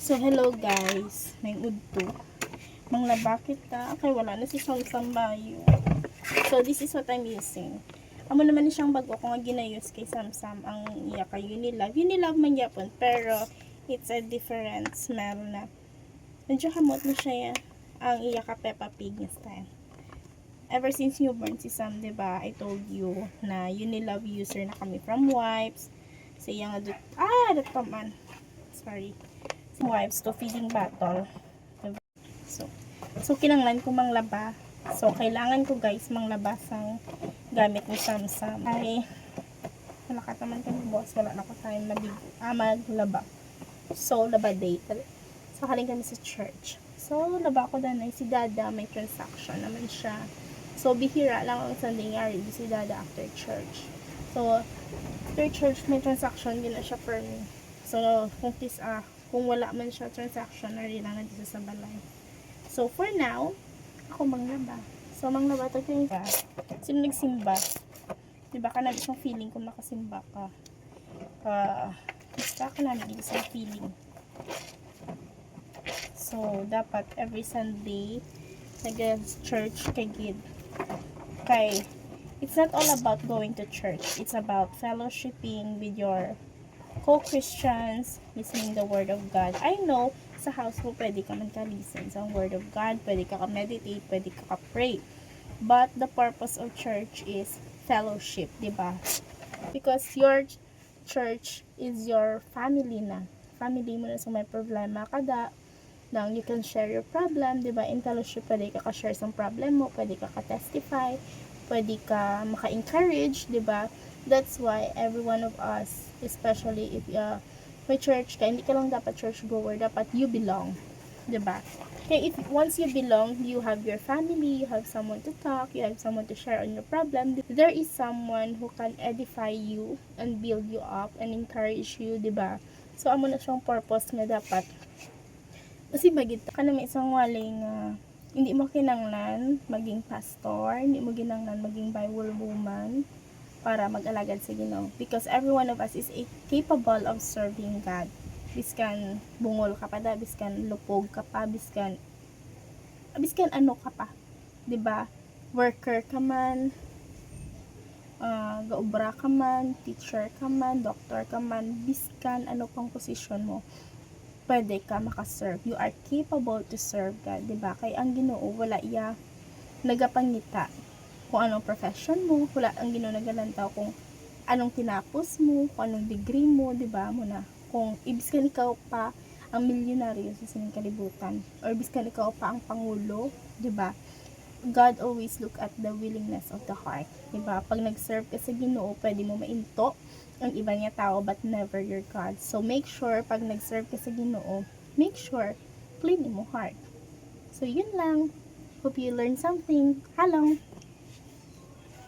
So, hello guys. May udto. Manglaba kita. Okay, wala na si Samsam Bayo. So, this is what I'm using. Amo naman ni siyang bago ko nga ginayos kay Samsam. Ang iya kay Unilove. Unilove man yapon. Pero, it's a different smell na. Medyo kamot na siya ya. Ang iya ka Peppa Pig na style. Ever since newborn si Sam, diba, I told you na Unilove user na kami from wipes. So, yung man. Sorry. Wipes to feeding bottle. Diba? So kinanglan ko manglaba. So, kailangan ko guys manglaba sang gamit ni Samsam. Ay, malakat naman kami boss. Wala na ko time maglaba. So, laba date. So, kaling kami sa church. So, laba ko danay si Dada. May transaction naman siya. So, bihira lang ang Sunday nga rin si Dada after church. So, after church may transaction din na siya for me. So, kung wala man siya transaction na rin lang dito sa balay. So, for now, ako manglaba. So, manglaba ito kayo ka. Sino nagsimba? Diba ka na isang feeling kung nakasimba ka? Basta ka na isang feeling. So, dapat every Sunday, nag-church kay Gid. Kay, it's not all about going to church. It's about fellowshipping with your co-Christians, listening the Word of God. I know, sa house mo, pwede ka magka-listen sa Word of God, pwede ka ka-meditate, pwede ka ka-pray. But, the purpose of church is fellowship, diba? Because your church is your family na. Family mo na sa may problema kada. Now, you can share your problem, diba? In fellowship, pwede ka ka-share sa problem mo, pwede ka ka-testify, pwede ka maka-encourage, diba? That's why every one of us, especially if may church ka, hindi ka lang dapat church goer, dapat you belong, diba? Okay, once you belong, you have your family, you have someone to talk, you have someone to share on your problem. There is someone who can edify you and build you up and encourage you, diba? So, amo na siyang purpose nga dapat. Kasi bagit ka na may isang waling hindi mo kinanglan maging pastor, hindi mo kinanglan maging Bible woman para mag-alagad sa Ginoo. Because every one of us is capable of serving God. Biskan bungol ka pa da, biskan lupog ka pa, biskan ano ka pa. 'Di ba? Worker ka man, gaobra ka man, teacher ka man, doctor ka man, biskan ano pang posisyon mo, pwede ka makaserve. You are capable to serve God, 'di ba? Kay ang Ginoo wala iya nagapangita kung anong profession mo, wala ang Ginoo nagalantaw kung anong tinapos mo, kung anong degree mo, 'di ba? Mo na kung ibiskan ikaw pa ang milyonaryo sa sining kalibutan or biskan ikaw pa ang pangulo, 'di ba? God always look at the willingness of the heart, 'di ba? Pag nag-serve ka sa Ginoo, pwede mo mainto ang iba niya tao but never your God. So make sure pag nag-serve ka sa Ginoo, make sure clean mo heart. So yun lang. Hope you learned something. Halong.